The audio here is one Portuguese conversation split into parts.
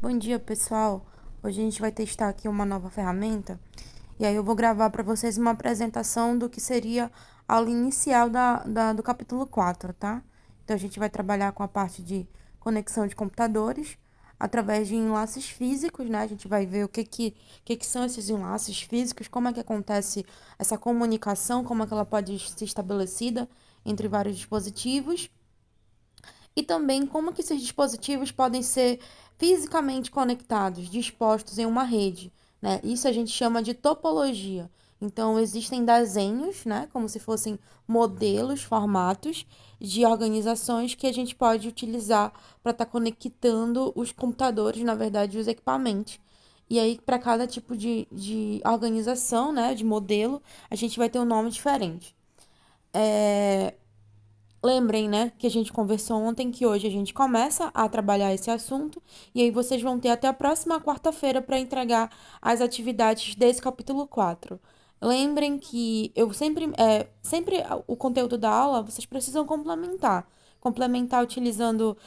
Bom dia, pessoal. Hoje a gente vai testar aqui uma nova ferramenta e aí eu vou gravar para vocês uma apresentação do que seria a aula inicial do capítulo 4, tá? Então a gente vai trabalhar com a parte de conexão de computadores através de enlaces físicos, né? A gente vai ver o que são esses enlaces físicos, como é que acontece essa comunicação, como é que ela pode ser estabelecida entre vários dispositivos e também como que esses dispositivos podem ser fisicamente conectados, dispostos em uma rede, né? Isso a gente chama de topologia. Então, existem desenhos, né, como se fossem modelos, formatos de organizações que a gente pode utilizar para estar conectando os computadores, na verdade, os equipamentos. E aí, para cada tipo de organização, né, de modelo, a gente vai ter um nome diferente. Lembrem, né, que a gente conversou ontem que hoje a gente começa a trabalhar esse assunto e aí vocês vão ter até a próxima quarta-feira para entregar as atividades desse capítulo 4. Lembrem que eu sempre o conteúdo da aula vocês precisam complementar. Complementar utilizando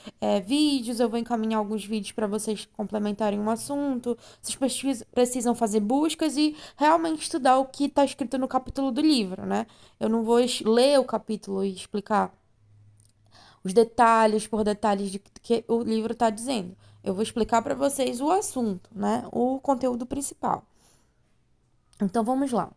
vídeos, eu vou encaminhar alguns vídeos para vocês complementarem um assunto. Vocês precisam fazer buscas e realmente estudar o que está escrito no capítulo do livro, né? Eu não vou ler o capítulo e explicar os detalhes por detalhes de que o livro está dizendo. Eu vou explicar para vocês o assunto, né? O conteúdo principal. Então vamos lá.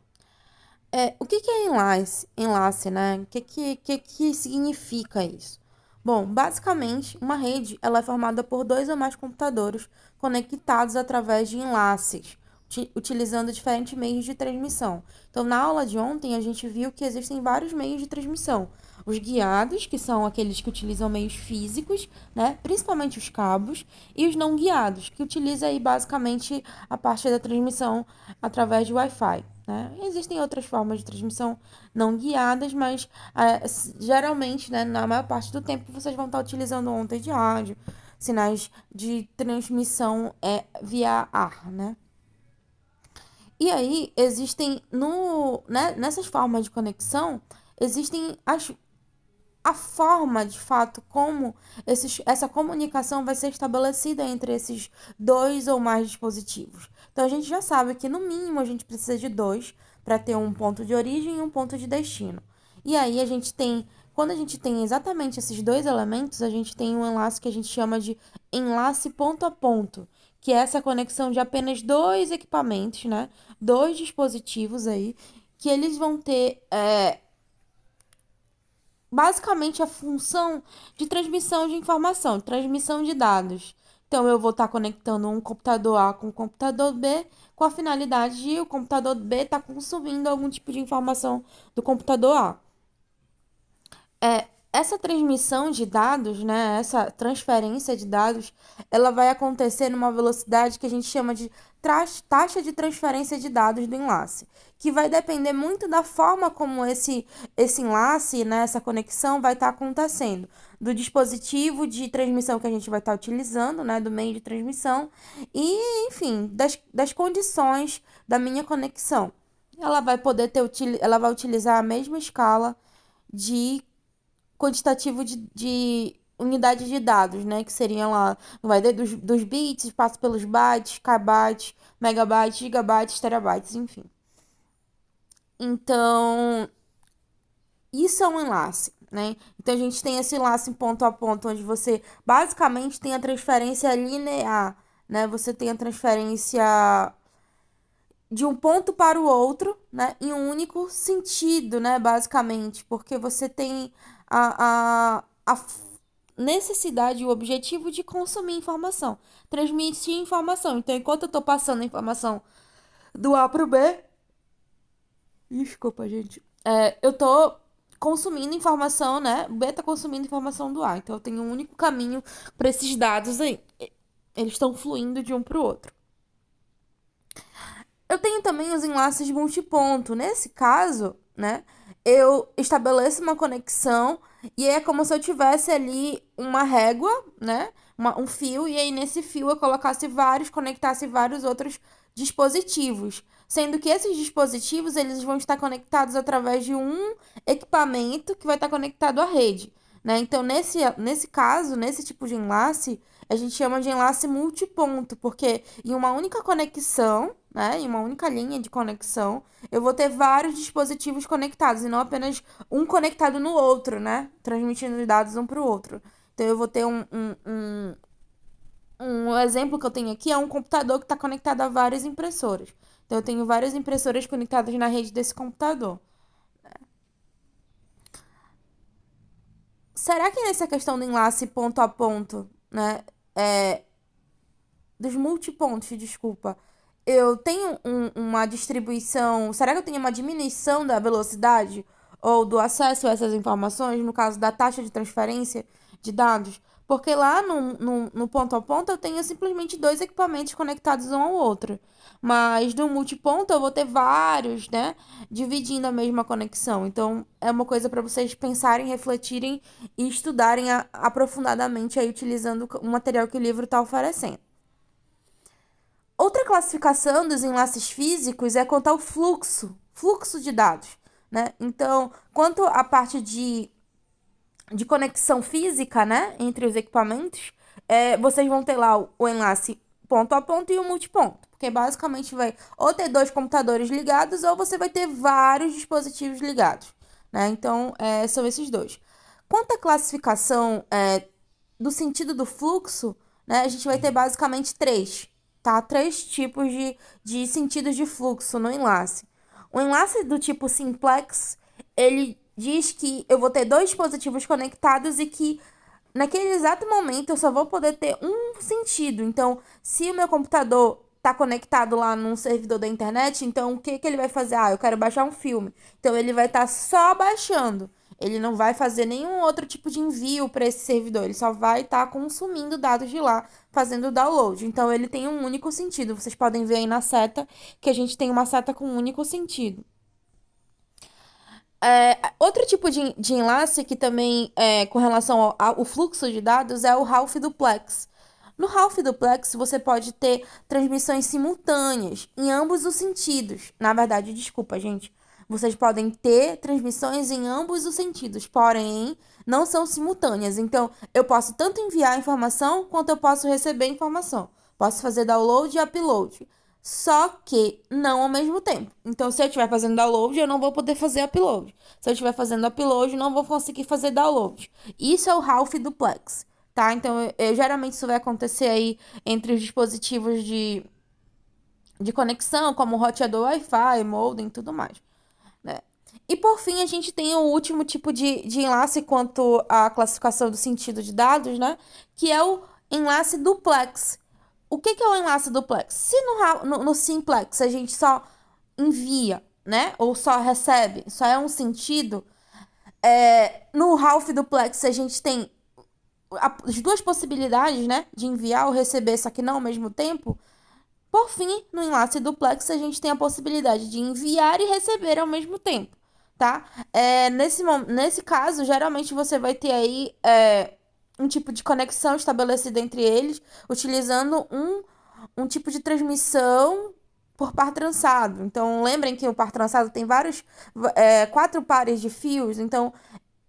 O que é enlace? Enlace, né? O que significa isso? Bom, basicamente, uma rede ela é formada por dois ou mais computadores conectados através de enlaces, utilizando diferentes meios de transmissão. Então, na aula de ontem, a gente viu que existem vários meios de transmissão. Os guiados, que são aqueles que utilizam meios físicos, né? Principalmente os cabos, e os não guiados, que utilizam aí basicamente a parte da transmissão através de Wi-Fi. Né? Existem outras formas de transmissão não guiadas, mas geralmente, né, na maior parte do tempo, vocês vão estar utilizando ondas de rádio, sinais de transmissão via ar, né? E aí, existem, nessas formas de conexão, existem a forma, de fato, como essa comunicação vai ser estabelecida entre esses dois ou mais dispositivos. Então, a gente já sabe que, no mínimo, a gente precisa de dois para ter um ponto de origem e um ponto de destino. E aí, quando a gente tem exatamente esses dois elementos, a gente tem um enlace que a gente chama de enlace ponto a ponto, que é essa conexão de apenas dois equipamentos, né? Dois dispositivos aí, que eles vão ter basicamente a função de transmissão de informação, transmissão de dados. Então, eu vou estar conectando um computador A com o computador B com a finalidade de o computador B estar consumindo algum tipo de informação do computador A. Essa transmissão de dados, né, essa transferência de dados, ela vai acontecer numa velocidade que a gente chama de taxa de transferência de dados do enlace, que vai depender muito da forma como esse enlace, né, essa conexão vai estar acontecendo, do dispositivo de transmissão que a gente vai estar utilizando, né, do meio de transmissão, e, enfim, das condições da minha conexão. Ela vai poder ela vai utilizar a mesma escala de quantitativo de unidade de dados, né? Que seriam lá, vai dos bits, passa pelos bytes, kbytes, megabytes, gigabytes, terabytes, enfim. Então, isso é um enlace, né? Então, a gente tem esse enlace ponto a ponto, onde você basicamente tem a transferência linear, né? Você tem a transferência de um ponto para o outro, né? Em um único sentido, né? Basicamente, porque você tem a necessidade e o objetivo de consumir informação, transmitir informação. Então, enquanto eu estou passando a informação do A para o B, desculpa, gente, eu tô consumindo informação, né? O B tá consumindo informação do A. Então, eu tenho um único caminho para esses dados aí. Eles estão fluindo de um para o outro. Eu tenho também os enlaces multiponto. Nesse caso, né, eu estabeleço uma conexão e é como se eu tivesse ali uma régua, né, um fio, e aí nesse fio eu colocasse conectasse vários outros dispositivos. Sendo que esses dispositivos, eles vão estar conectados através de um equipamento que vai estar conectado à rede, né? Então, nesse caso, nesse tipo de enlace, a gente chama de enlace multiponto, porque em uma única conexão, né, em uma única linha de conexão, eu vou ter vários dispositivos conectados, e não apenas um conectado no outro, né, transmitindo dados um para o outro. Então, eu vou ter um exemplo que eu tenho aqui é um computador que está conectado a várias impressoras. Então, eu tenho várias impressoras conectadas na rede desse computador. Será que nessa questão do enlace ponto a ponto, né, dos multipontos, desculpa, eu tenho uma distribuição, será que eu tenho uma diminuição da velocidade ou do acesso a essas informações, no caso da taxa de transferência de dados? Porque lá no ponto a ponto eu tenho simplesmente dois equipamentos conectados um ao outro. Mas no multiponto eu vou ter vários, né? Dividindo a mesma conexão. Então é uma coisa para vocês pensarem, refletirem e estudarem aprofundadamente aí, utilizando o material que o livro está oferecendo. Outra classificação dos enlaces físicos é quanto ao fluxo de dados, né? Então, quanto à parte de conexão física, né, entre os equipamentos, vocês vão ter lá o enlace ponto a ponto e o multiponto, porque basicamente vai ou ter dois computadores ligados ou você vai ter vários dispositivos ligados, né? Então, são esses dois. Quanto à classificação do sentido do fluxo, né, a gente vai ter basicamente três, tá? Três tipos de sentidos de fluxo no enlace. O enlace do tipo simplex, ele diz que eu vou ter dois dispositivos conectados e que naquele exato momento eu só vou poder ter um sentido. Então, se o meu computador tá conectado lá num servidor da internet, então o que que ele vai fazer? Ah, eu quero baixar um filme. Então ele vai estar só baixando. Ele não vai fazer nenhum outro tipo de envio para esse servidor. Ele só vai estar consumindo dados de lá, fazendo download. Então ele tem um único sentido. Vocês podem ver aí na seta que a gente tem uma seta com um único sentido. Outro tipo de enlace que também com relação ao fluxo de dados é o Half Duplex. No Half Duplex, você pode ter transmissões simultâneas em ambos os sentidos. Na verdade, desculpa, gente. Vocês podem ter transmissões em ambos os sentidos, porém, não são simultâneas. Então, eu posso tanto enviar informação quanto eu posso receber informação. Posso fazer download e upload. Só que não ao mesmo tempo. Então, se eu estiver fazendo download, eu não vou poder fazer upload. Se eu estiver fazendo upload, não vou conseguir fazer download. Isso é o Half Duplex, tá? Então, geralmente isso vai acontecer aí entre os dispositivos de conexão, como roteador Wi-Fi, modem e tudo mais, né? E por fim, a gente tem o último tipo de enlace quanto à classificação do sentido de dados, né? Que é o enlace duplex. O que que é o enlace duplex? Se no simplex a gente só envia, né? Ou só recebe, só é um sentido. No half duplex a gente tem as duas possibilidades, né? De enviar ou receber, só que não ao mesmo tempo. Por fim, no enlace duplex a gente tem a possibilidade de enviar e receber ao mesmo tempo, tá? Nesse caso, geralmente você vai ter aí um tipo de conexão estabelecida entre eles, utilizando um tipo de transmissão por par trançado. Então, lembrem que o par trançado tem quatro pares de fios. Então,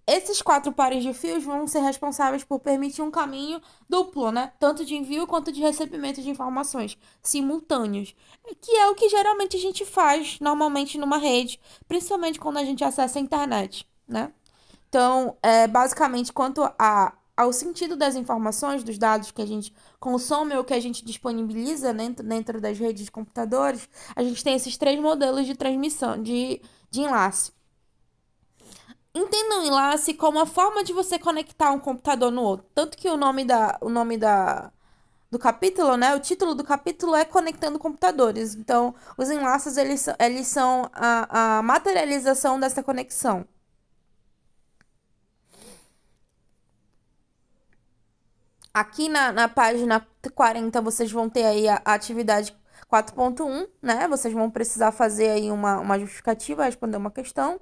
esses quatro pares de fios vão ser responsáveis por permitir um caminho duplo, né? Tanto de envio quanto de recebimento de informações simultâneos. Que é o que geralmente a gente faz normalmente numa rede, principalmente quando a gente acessa a internet, né? Então, basicamente, ao sentido das informações, dos dados que a gente consome ou que a gente disponibiliza dentro das redes de computadores, a gente tem esses três modelos de transmissão, de enlace. Entenda o enlace como a forma de você conectar um computador no outro. Tanto que do capítulo, né? O título do capítulo é Conectando Computadores. Então, os enlaces, eles são a materialização dessa conexão. Aqui na página 40, vocês vão ter aí a atividade 4.1, né? Vocês vão precisar fazer aí uma justificativa, responder uma questão.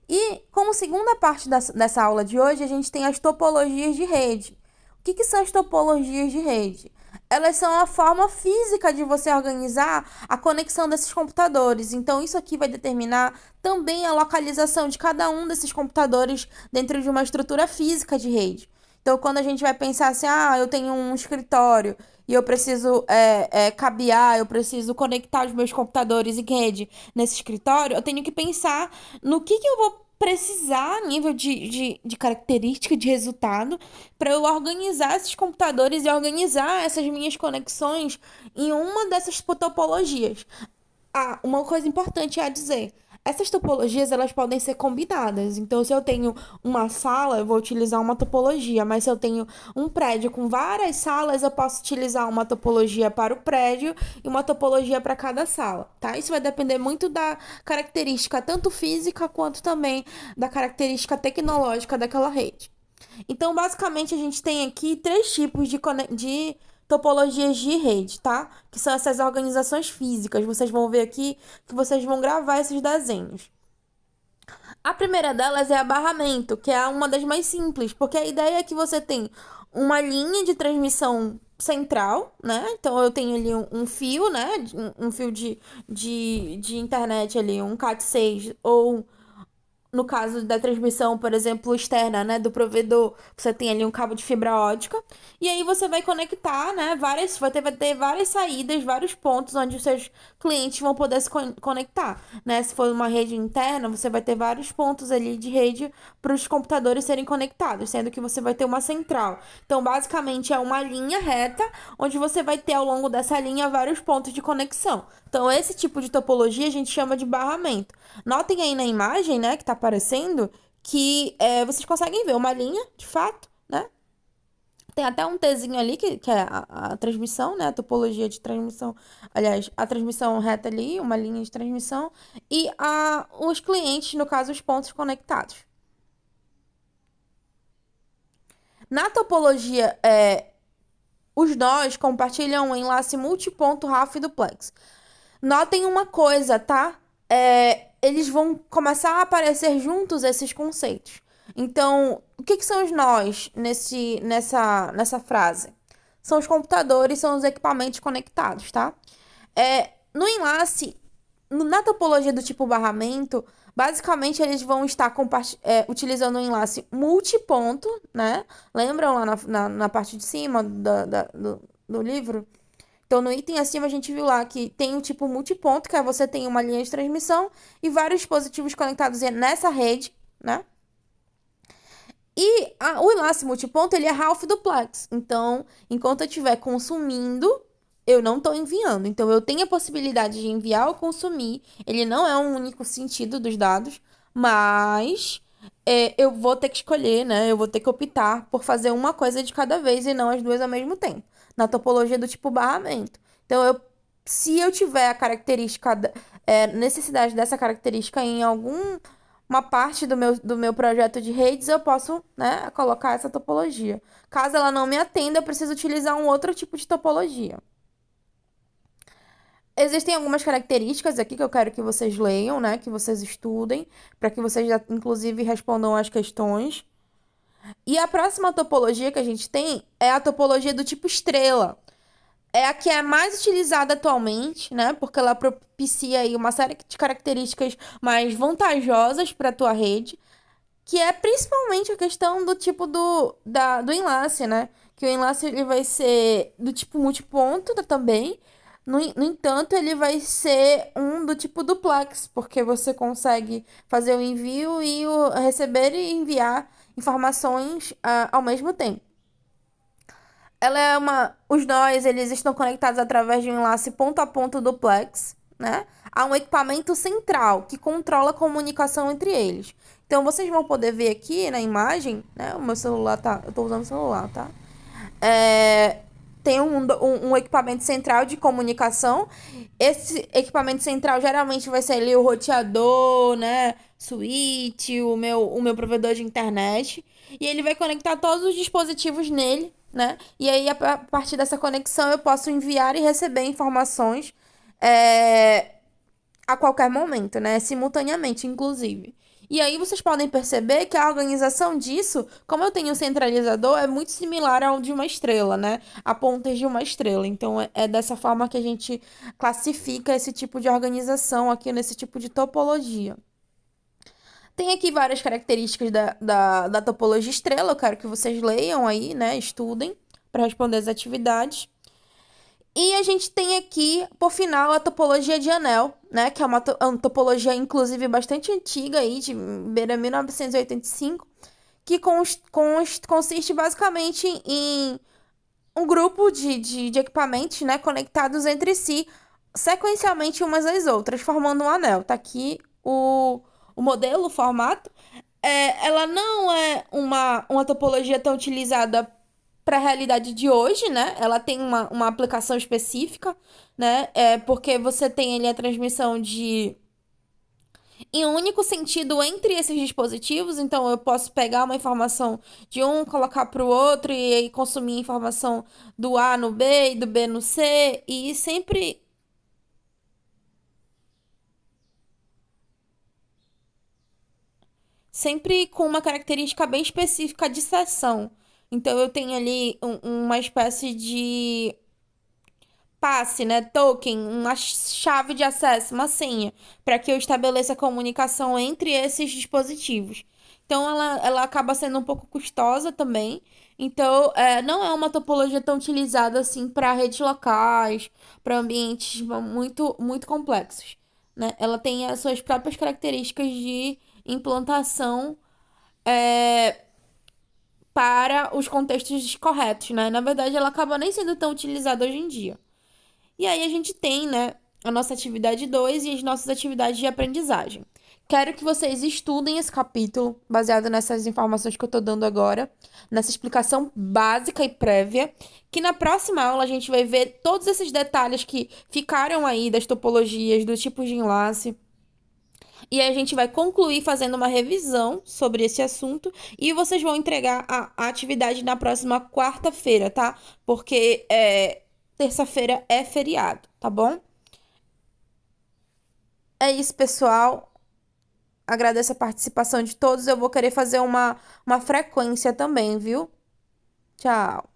E como segunda parte dessa aula de hoje, a gente tem as topologias de rede. O que são as topologias de rede? Elas são a forma física de você organizar a conexão desses computadores. Então, isso aqui vai determinar também a localização de cada um desses computadores dentro de uma estrutura física de rede. Então, quando a gente vai pensar assim, eu tenho um escritório e eu preciso cabear, eu preciso conectar os meus computadores em rede nesse escritório, eu tenho que pensar no que eu vou precisar a nível de característica, de resultado, para eu organizar esses computadores e organizar essas minhas conexões em uma dessas topologias. Uma coisa importante é a dizer. Essas topologias, elas podem ser combinadas. Então, se eu tenho uma sala, eu vou utilizar uma topologia. Mas se eu tenho um prédio com várias salas, eu posso utilizar uma topologia para o prédio e uma topologia para cada sala, tá? Isso vai depender muito da característica, tanto física quanto também da característica tecnológica daquela rede. Então, basicamente, a gente tem aqui três tipos de topologias de rede, tá? Que são essas organizações físicas. Vocês vão ver aqui que vocês vão gravar esses desenhos. A primeira delas é abarramento, que é uma das mais simples, porque a ideia é que você tem uma linha de transmissão central, né? Então eu tenho ali um fio, né? Um fio de internet ali, um Cat6 ou no caso da transmissão, por exemplo, externa, né, do provedor, você tem ali um cabo de fibra ótica, e aí você vai conectar, né, vai ter várias saídas, vários pontos onde os seus clientes vão poder se conectar, né? Se for uma rede interna, você vai ter vários pontos ali de rede para os computadores serem conectados, sendo que você vai ter uma central. Então, basicamente, é uma linha reta, onde você vai ter ao longo dessa linha vários pontos de conexão. Então, esse tipo de topologia a gente chama de barramento. Notem aí na imagem, né, que tá aparecendo, que vocês conseguem ver uma linha, de fato, né? Tem até um Tzinho ali, que é a transmissão, né? A topologia de transmissão. Aliás, a transmissão reta ali, uma linha de transmissão. E os clientes, no caso, os pontos conectados. Na topologia, os nós compartilham um enlace multiponto RAF duplex. Notem uma coisa, tá? Eles vão começar a aparecer juntos esses conceitos. Então, o que são os nós nessa frase? São os computadores, são os equipamentos conectados, tá? No enlace, na topologia do tipo barramento, basicamente eles vão estar utilizando um enlace multiponto, né? Lembram lá na parte de cima do livro? Então, no item acima, a gente viu lá que tem o tipo multiponto, que é você tem uma linha de transmissão e vários dispositivos conectados nessa rede, né? E o enlace multiponto, ele é half duplex. Então, enquanto eu estiver consumindo, eu não estou enviando. Então, eu tenho a possibilidade de enviar ou consumir. Ele não é um único sentido dos dados, mas eu vou ter que escolher, né? Eu vou ter que optar por fazer uma coisa de cada vez e não as duas ao mesmo tempo. Na topologia do tipo barramento. Então, se eu tiver a característica, necessidade dessa característica em uma parte do meu projeto de redes, eu posso, né, colocar essa topologia. Caso ela não me atenda, eu preciso utilizar um outro tipo de topologia. Existem algumas características aqui que eu quero que vocês leiam, né, que vocês estudem, para que vocês, inclusive, respondam as questões. E a próxima topologia que a gente tem é a topologia do tipo estrela. É a que é mais utilizada atualmente, né? Porque ela propicia aí uma série de características mais vantajosas para a tua rede, que é principalmente a questão do tipo do enlace, né? Que o enlace ele vai ser do tipo multiponto também. No entanto, ele vai ser um do tipo duplex, porque você consegue fazer o envio e receber e enviar informações ao mesmo tempo. Os nós, eles estão conectados através de um enlace ponto a ponto duplex, né? A um equipamento central que controla a comunicação entre eles. Então, vocês vão poder ver aqui na imagem, né? O meu celular eu tô usando o celular, tá? Tem um equipamento central de comunicação. Esse equipamento central geralmente vai ser ali o roteador, né? Switch, o meu provedor de internet. E ele vai conectar todos os dispositivos nele, né? E aí, a partir dessa conexão, eu posso enviar e receber informações a qualquer momento, né? Simultaneamente, inclusive. E aí vocês podem perceber que a organização disso, como eu tenho um centralizador, é muito similar ao de uma estrela, né? A pontas de uma estrela. Então, é dessa forma que a gente classifica esse tipo de organização aqui nesse tipo de topologia. Tem aqui várias características da topologia estrela, eu quero que vocês leiam aí, né? Estudem para responder as atividades. E a gente tem aqui, por final, a topologia de anel, né? Que é uma topologia, inclusive, bastante antiga aí, de beira 1985, que consiste basicamente em um grupo de equipamentos, né, conectados entre si, sequencialmente umas às outras, formando um anel. Tá aqui o modelo, o formato. Ela não é uma topologia tão utilizada para a realidade de hoje, né? Ela tem uma aplicação específica, né? Porque você tem ali a transmissão em um único sentido entre esses dispositivos, então eu posso pegar uma informação de um, colocar para o outro e aí consumir informação do A no B e do B no C, e sempre com uma característica bem específica de seção. Então eu tenho ali uma espécie de passe, né, token, uma chave de acesso, uma senha, para que eu estabeleça a comunicação entre esses dispositivos. Então, ela acaba sendo um pouco custosa também. Então, não é uma topologia tão utilizada assim para redes locais, para ambientes muito complexos, né? Ela tem as suas próprias características de implantação para os contextos corretos, né? Na verdade, ela acaba nem sendo tão utilizada hoje em dia. E aí a gente tem, né, a nossa atividade 2 e as nossas atividades de aprendizagem. Quero que vocês estudem esse capítulo, baseado nessas informações que eu tô dando agora, nessa explicação básica e prévia, que na próxima aula a gente vai ver todos esses detalhes que ficaram aí das topologias, dos tipos de enlace. E aí a gente vai concluir fazendo uma revisão sobre esse assunto e vocês vão entregar a atividade na próxima quarta-feira, tá? Porque terça-feira é feriado, tá bom? É isso, pessoal. Agradeço a participação de todos. Eu vou querer fazer uma frequência também, viu? Tchau.